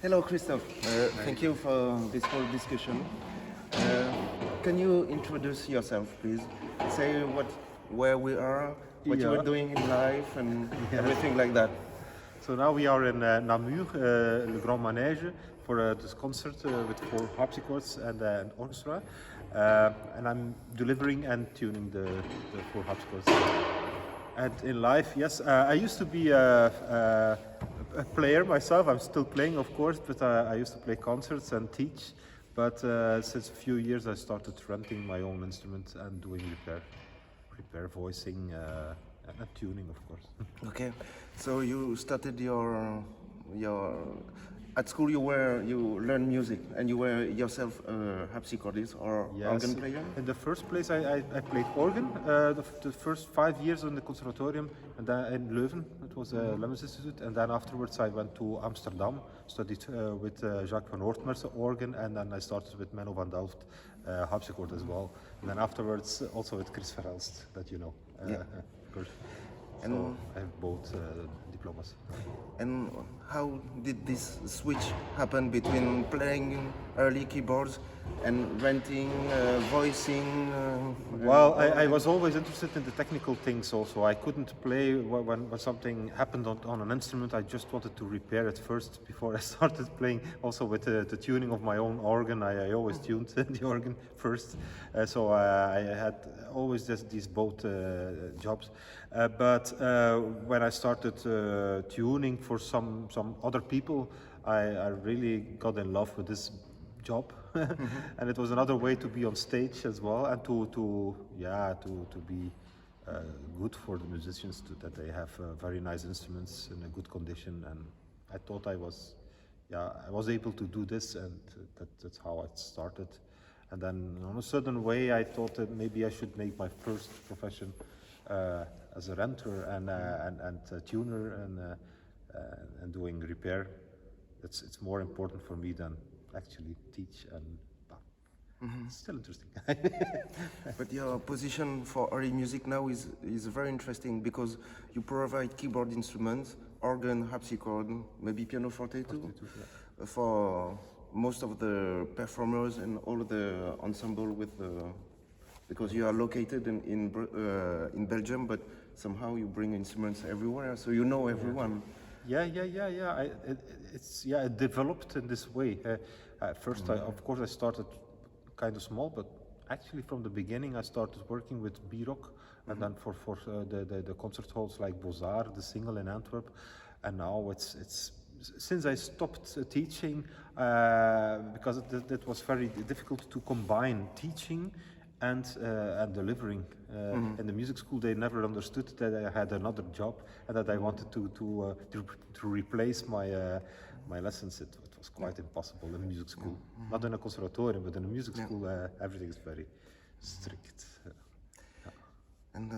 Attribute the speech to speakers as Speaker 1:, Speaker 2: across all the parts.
Speaker 1: Hello, Christophe. Thank you for this whole discussion. Can you introduce yourself, please? Say where we are, what you are doing in life, and everything like that.
Speaker 2: So now we are in Namur, Le Grand Manège, for this concert with 4 harpsichords and an orchestra. And I'm delivering and tuning the 4 harpsichords. And in life, yes, I used to be a player myself. I'm still playing, of course, but I used to play concerts and teach. But since a few years, I started renting my own instrument and doing repair voicing and tuning, of course.
Speaker 1: Okay, so you started your at school. You learned music, and you were yourself a harpsichordist or organ player.
Speaker 2: In the first place, I played organ. The first 5 years in the conservatorium, and then in Leuven, it was a Lemmens Institute, and then afterwards I went to Amsterdam, studied with Jacques van Oortmerse organ, and then I started with Menno van Delft harpsichord as well, and then afterwards also with Chris Verhelst, that you know. Of course. So I have both diplomas.
Speaker 1: And how did this switch happen between playing early keyboards and renting, voicing?
Speaker 2: Well, I was always interested in the technical things also. I couldn't play when something happened on an instrument. I just wanted to repair it first before I started playing. Also with the tuning of my own organ, I always tuned the organ first. So I had always these both jobs. But when I started tuning for some other people, I really got in love with this job. And it was another way to be on stage as well, and to be good for the musicians, that they have very nice instruments in a good condition. And I thought I was able to do this, and that's how it started. And then on a certain way, I thought that maybe I should make my first profession as a renter and a tuner and doing repair. It's more important for me than actually teach, and it's still interesting.
Speaker 1: But your position for early music now is very interesting, because you provide keyboard instruments, organ, harpsichord, maybe pianoforte too, for most of the performers and all the ensemble because you are located in Belgium, but somehow you bring instruments everywhere, so you know everyone.
Speaker 2: It developed in this way. First, of course, I started kind of small, but actually from the beginning I started working with B-Rock, and then for the concert halls like Beaux-Arts, the Single in Antwerp, and now it's since I stopped teaching, because that was very difficult to combine teaching and delivering. In the music school, they never understood that I had another job and that I wanted to replace my lessons. It was quite impossible in music school. Not in a conservatorium, but in a music school, everything is very strict.
Speaker 1: And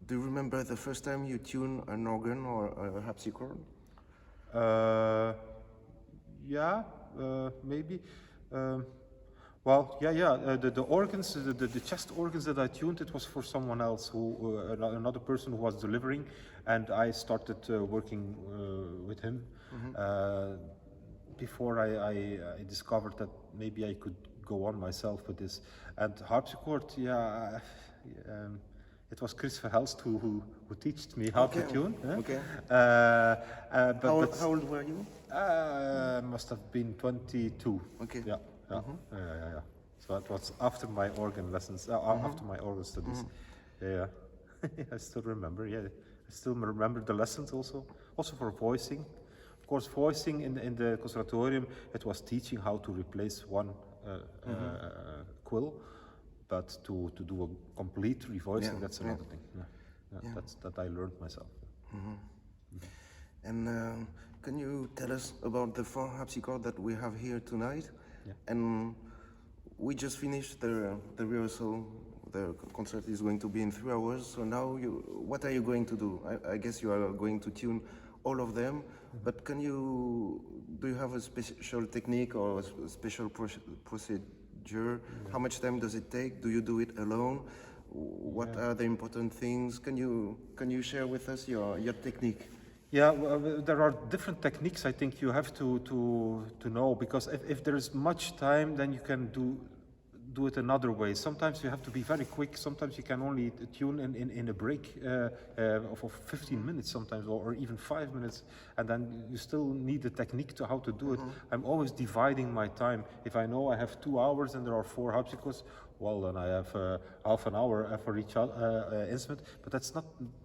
Speaker 1: do you remember the first time you tuned an organ or a harpsichord?
Speaker 2: Maybe. The organs, the chest organs that I tuned, it was for someone else, another person who was delivering, and I started working with him. Before I discovered that maybe I could go on myself with this. And harpsichord, it was Chris Verhelst who taught me how to tune.
Speaker 1: Okay. How old were you?
Speaker 2: Must have been 22.
Speaker 1: Okay.
Speaker 2: Yeah. So it was after my organ lessons, after my organ studies. I still remember. I still remember the lessons also for voicing. Of course, voicing in the conservatorium, it was teaching how to replace one quill, but to do a complete revoicing, that's another thing. That I learned myself.
Speaker 1: And can you tell us about the 4 harpsichords that we have here tonight? And we just finished the rehearsal. The concert is going to be in 3 hours. So now, what are you going to do? I guess you are going to tune all of them. But do you have a special technique or a special procedure? How much time does it take? Do you do it alone? What are the important things? Can you share with us your technique?
Speaker 2: Yeah, well, there are different techniques I think you have to know, because if there is much time, then you can do it another way. Sometimes you have to be very quick. Sometimes you can only tune in a break of 15 minutes sometimes, or even 5 minutes, and then you still need the technique to how to do it. I'm always dividing my time. If I know I have 2 hours and there are 4 harpsichords, well, then I have half an hour for each instrument, but that's not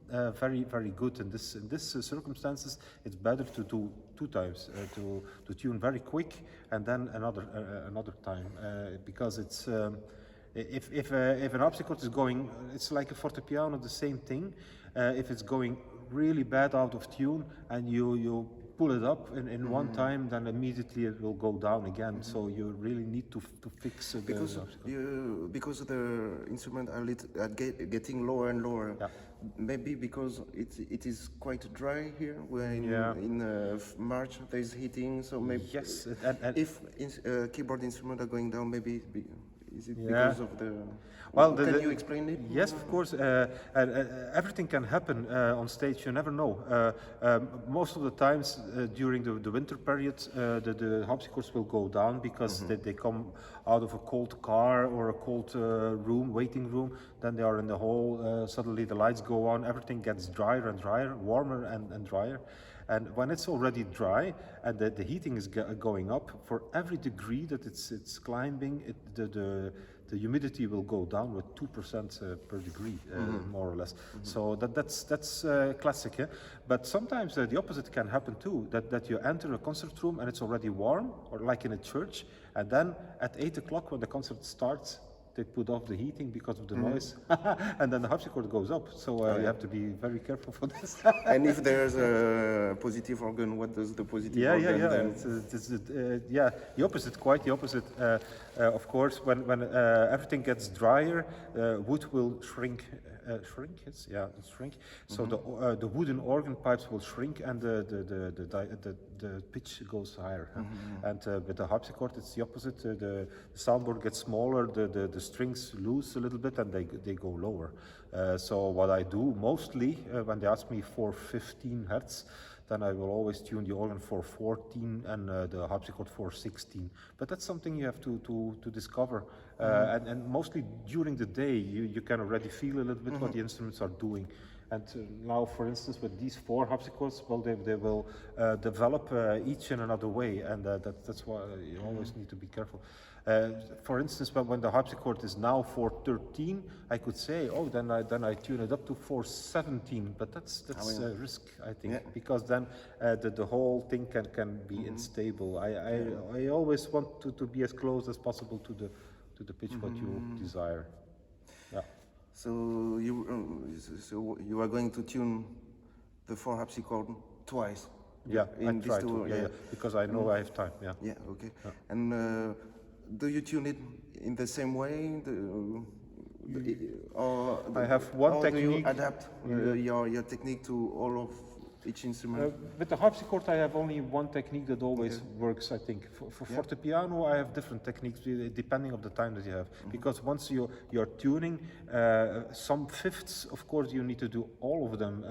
Speaker 2: very good. In this circumstances, it's better to do 2 times, to tune very quick and then another time, because it's if an harpsichord is going, it's like a fortepiano, the same thing. If it's going really bad out of tune and you pull it up in one time, then immediately it will go down again. So you really need to fix it.
Speaker 1: Because the instrument are getting lower and lower.
Speaker 2: Yeah.
Speaker 1: Maybe because it is quite dry here. We're in March. There's heating, so maybe
Speaker 2: yes.
Speaker 1: If keyboard instruments are going down, maybe is it because of the?
Speaker 2: Well,
Speaker 1: can you explain it?
Speaker 2: Yes, of course. Everything can happen on stage. You never know. Most of the times during the winter period, the harpsichords will go down because they come out of a cold car or a cold waiting room. Then they are in the hall. Suddenly the lights go on. Everything gets drier and drier, warmer and drier. And when it's already dry and the heating is going up, for every degree that it's climbing, the humidity will go down with 2% per degree, more or less. So that's classic. Eh? But sometimes the opposite can happen too. That you enter a concert room and it's already warm, or like in a church, and then at 8 o'clock when the concert starts, they put off the heating because of the noise, and then the harpsichord goes up. So you have to be very careful for this.
Speaker 1: And if there's a positive organ, what does the positive organ then?
Speaker 2: The opposite, quite the opposite. Of course, when everything gets drier, wood will shrink. Shrink. So the wooden organ pipes will shrink, and the pitch goes higher. And with the harpsichord, it's the opposite. The soundboard gets smaller, the strings loose a little bit, and they go lower. So what I do mostly when they ask me for 15 hertz, then I will always tune the organ for 14 and the harpsichord for 16. But that's something you have to discover. And mostly during the day, you can already feel a little bit what the instruments are doing. And now, for instance, with these 4 harpsichords, well, they will develop each in another way, and that's why you always need to be careful. For instance, when the harpsichord is now 413, I could say, oh, then I tune it up to 417, but that's a risk, I think, because then the whole thing can be unstable. I always want to be as close as possible to the pitch what you desire. Yeah.
Speaker 1: So you are going to tune the 4 harpsichord twice.
Speaker 2: Yeah, I try to. Because I know I have time. Yeah.
Speaker 1: Yeah. Okay. Yeah. And do you tune it in the same way,
Speaker 2: I have one technique.
Speaker 1: Do you adapt your technique to all of each instrument?
Speaker 2: With the harpsichord, I have only one technique that always works, I think. For fortepiano, I have different techniques depending on the time that you have. Because once you're tuning, some fifths, of course, you need to do all of them.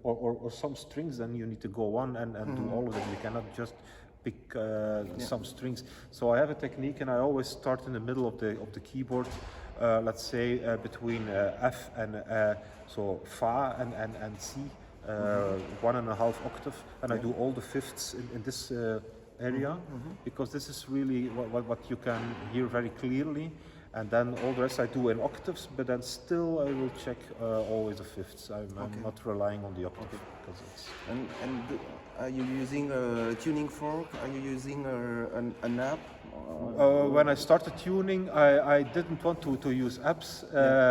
Speaker 2: Or some strings, then you need to go on and do all of them. You cannot just pick some strings. So I have a technique, and I always start in the middle of the keyboard. Let's say between F and so Fa and C. 1.5 octave, and I do all the fifths in this area, because this is really what you can hear very clearly, and then all the rest I do in octaves, but then still I will check always the fifths. I'm not relying on the octave, because it's...
Speaker 1: And are you using a tuning fork? Are you using an app?
Speaker 2: When I started tuning, I didn't want to use apps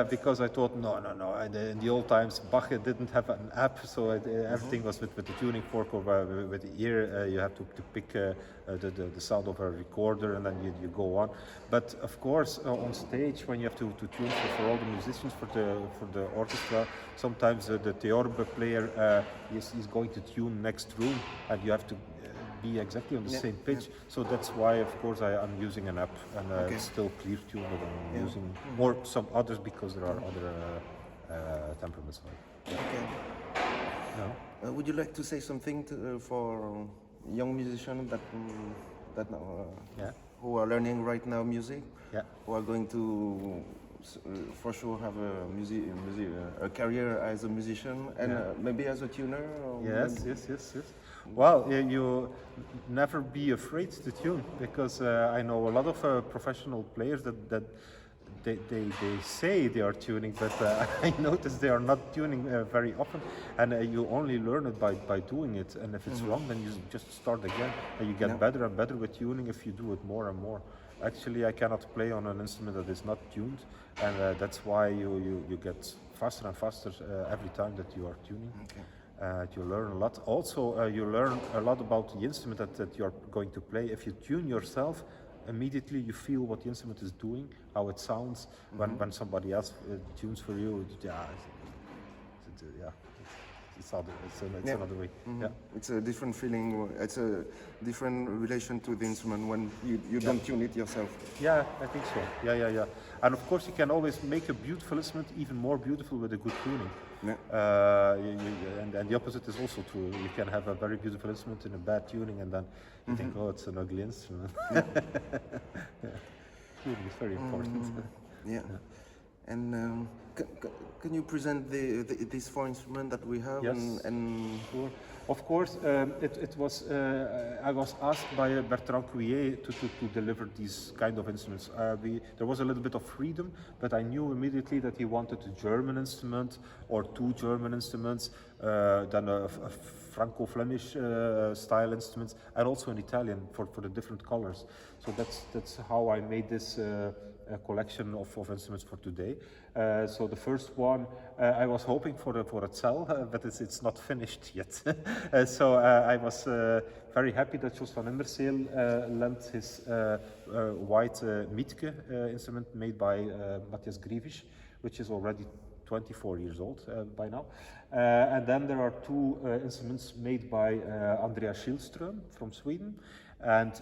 Speaker 2: because I thought, no. In the old times, Bach didn't have an app, so everything was with the tuning fork or with the ear. You have to pick the sound of a recorder, and then you go on. But of course, on stage, when you have to tune for all the musicians, for the orchestra, sometimes the theorbe player is going to tune next room, and you have to be exactly on the same pitch. So that's why, of course, I'm using an app, and it's still clear tune that I'm using, or some others, because there are other temperaments.
Speaker 1: Okay.
Speaker 2: No?
Speaker 1: Would you like to say something for young musicians that
Speaker 2: Yeah.
Speaker 1: who are learning right now music,
Speaker 2: Yeah.
Speaker 1: who are going to for sure have a career as a musician and maybe as a tuner? Or
Speaker 2: Yes. Well, you never be afraid to tune, because I know a lot of professional players that they say they are tuning, but I notice they are not tuning very often, and you only learn it by doing it. And if it's wrong, then you just start again, and you get better and better with tuning if you do it more and more. Actually, I cannot play on an instrument that is not tuned, and that's why you get faster and faster every time that you are tuning.
Speaker 1: Okay.
Speaker 2: You learn a lot. Also, you learn a lot about the instrument that you're going to play. If you tune yourself, immediately you feel what the instrument is doing, how it sounds. When somebody else tunes for you, it's another way. Yeah.
Speaker 1: It's a different feeling. It's a different relation to the instrument when you don't tune it yourself.
Speaker 2: Yeah, I think so. Yeah. And of course, you can always make a beautiful instrument even more beautiful with a good tuning.
Speaker 1: Yeah.
Speaker 2: And the opposite is also true. You can have a very beautiful instrument in a bad tuning, and then you think, oh, it's an ugly instrument. Tuning is very important.
Speaker 1: Yeah. And can you present these four instruments that we have?
Speaker 2: Yes.
Speaker 1: And
Speaker 2: Sure. Of course, it was. I was asked by Bertrand Couillet to deliver these kind of instruments. There was a little bit of freedom, but I knew immediately that he wanted a German instrument or two German instruments, then a Franco-Flemish style instruments, and also an Italian for the different colors. So that's how I made this collection of instruments for today. So the first one, I was hoping for a cell, but it's not finished yet. So I was very happy that Jos van Immerseel lent his white Mietke instrument made by Matthias Grievisch, which is already 24 years old by now. And then there are two instruments made by Andreas Schillström from Sweden. And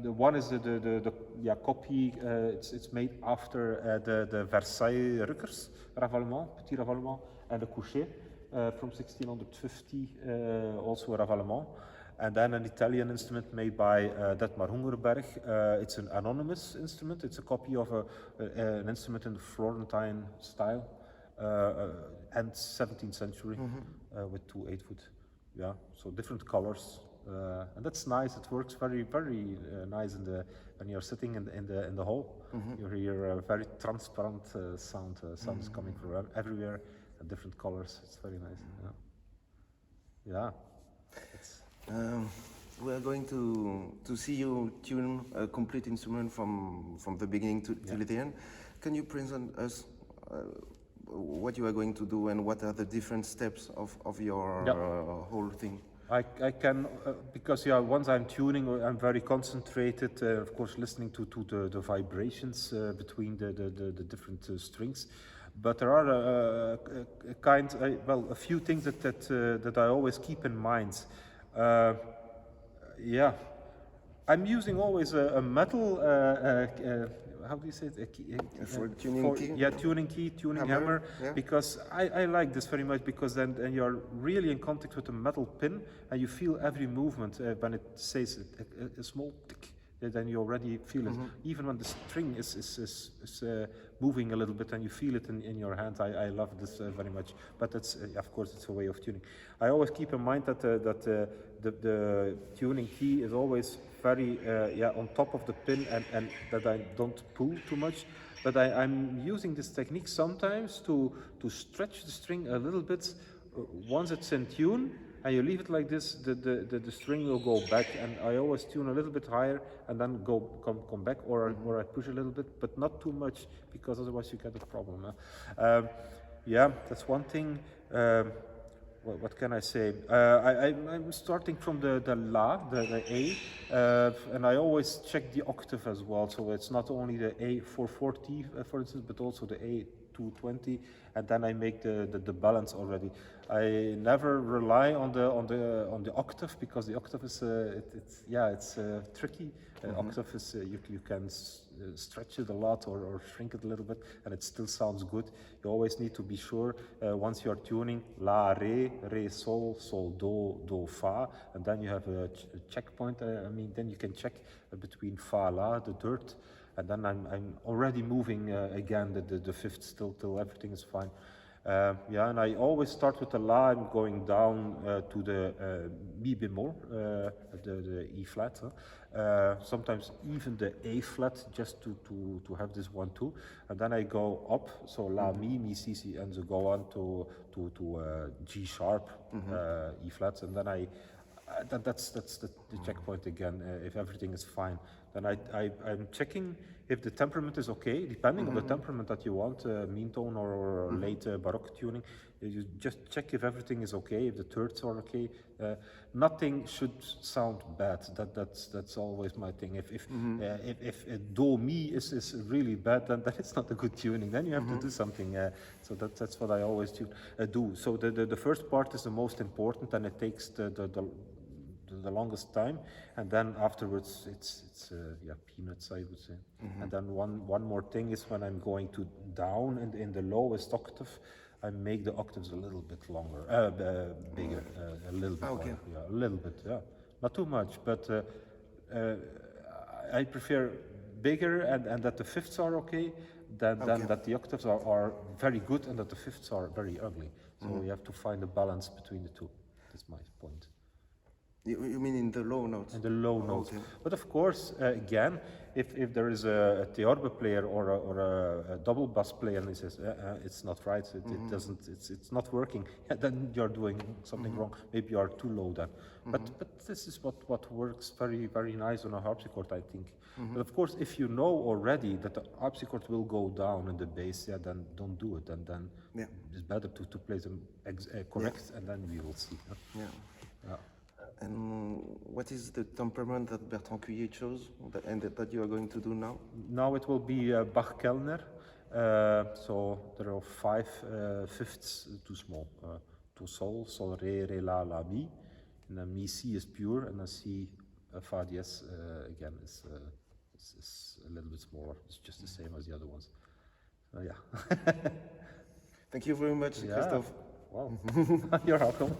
Speaker 2: the one is the copy. It's made after the Versailles Ruckers, Ravalement, Petit Ravalement, and the Couchet from 1650, also a Ravalement. And then an Italian instrument made by Detmar Hungerberg. It's an anonymous instrument. It's a copy of an instrument in the Florentine style, and 17th century, with two 8-foot. Yeah, so different colors. And that's nice. It works very, very nice when you're sitting in the hall. You hear a very transparent sound. Sound is coming from everywhere, and different colors. It's very nice. Yeah.
Speaker 1: we are going to see you tune a complete instrument from the beginning to the end. Can you present us what you are going to do and what are the different steps of your whole thing?
Speaker 2: I can, because once I'm tuning, I'm very concentrated, of course, listening to the vibrations between the different strings. But there are a few things that I always keep in mind. I'm using always a metal, how do you say it?
Speaker 1: For tuning key?
Speaker 2: Yeah, tuning key, tuning hammer, because I like this very much, because then you're really in contact with the metal pin, and you feel every movement when it says a small tick. Then you already feel it. Even when the string is moving a little bit and you feel it in your hand. I love this very much. But that's, of course, it's a way of tuning. I always keep in mind that the tuning key is always very on top of the pin, and that I don't pull too much. But I'm using this technique sometimes to stretch the string a little bit. Once it's in tune, and you leave it like this, the string will go back, and I always tune a little bit higher and then come back, or I push a little bit, but not too much, because otherwise you get a problem. That's one thing. What can I say? I'm starting from the La, the A, and I always check the octave as well. So it's not only the A440, for instance, but also the 220, and then I make the balance already. I never rely on the octave, because the octave is it's tricky. Octave is you can stretch it a lot or shrink it a little bit, and it still sounds good. You always need to be sure once you are tuning la, re, sol, sol, do, fa, and then you have a checkpoint. Then you can check between fa, la, the dirt, and then I'm already moving again the fifth still till everything is fine. And I always start with the la. I'm going down to the mi bemol, the E flat. Sometimes even the A flat, just to have this one too. And then I go up, so la, mi, si, si, and so go on to G sharp, E flats, and then that's the checkpoint again. If everything is fine, then I'm checking if the temperament is okay, depending on the temperament that you want, mean tone or late Baroque tuning. You just check if everything is okay, if the thirds are okay. Nothing should sound bad. That's always my thing. If do mi is really bad, then it's not a good tuning. Then you have to do something. So that's what I always do. So the first part is the most important, and it takes the longest time, and then afterwards it's peanuts, I would say. And then one more thing is when I'm going to down in the lowest octave, I make the octaves a little bit longer, bigger, a little bit longer, a little bit, not too much, but I prefer bigger and that the fifths are okay, than that the octaves are very good and that the fifths are very ugly. So you have to find a balance between the two. That's my point.
Speaker 1: You mean in the low notes?
Speaker 2: In the low notes. But of course, again, if there is a theorbe player or a double bass player and he says it's not right, it doesn't, it's not working, then you're doing something wrong. Maybe you are too low then. But this is what works very, very nice on a harpsichord, I think. But of course, if you know already that the harpsichord will go down in the bass, then don't do it. And then it's better to play them correct, and then we will see.
Speaker 1: And what is the temperament that Bertrand Cuillet chose and that you are going to do now?
Speaker 2: Now it will be Bach-Kellner. So there are 5 fifths too small. To sol, sol, re, re, la, la, mi. And then mi, si is pure, and then si, fa diez again is a little bit smaller. It's just the same as the other ones.
Speaker 1: Thank you very much, Christophe.
Speaker 2: Wow. You're welcome.